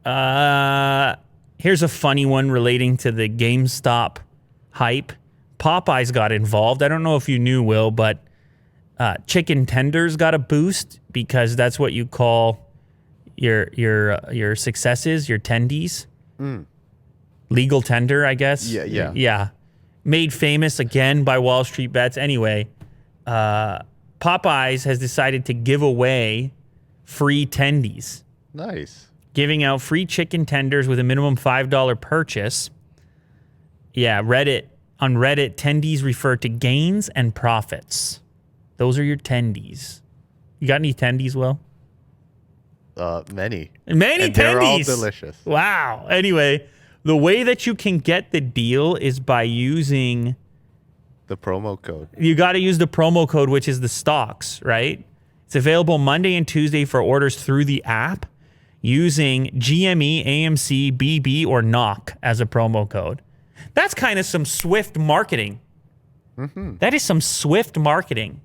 Here's a funny one relating to the GameStop hype. Popeye's got involved. I don't know if you knew, Will, but chicken tenders got a boost because that's what you call your successes, your tendies. Legal tender, I guess. Yeah. Made famous again by Wall Street Bets. Anyway, Popeyes has decided to give away free tendies. Nice. Giving out free chicken tenders with a minimum $5 purchase. Yeah, on Reddit, tendies refer to gains and profits. Those are your tendies. You got any tendies, Will? Many. Many tendies. They're all delicious. Wow. Anyway, the way that you can get the deal is by using the promo code. You got to use the promo code, which is the stocks, right? It's available Monday and Tuesday for orders through the app using GME, AMC, BB, or NOC as a promo code. That's kind of some swift marketing. That is some swift marketing.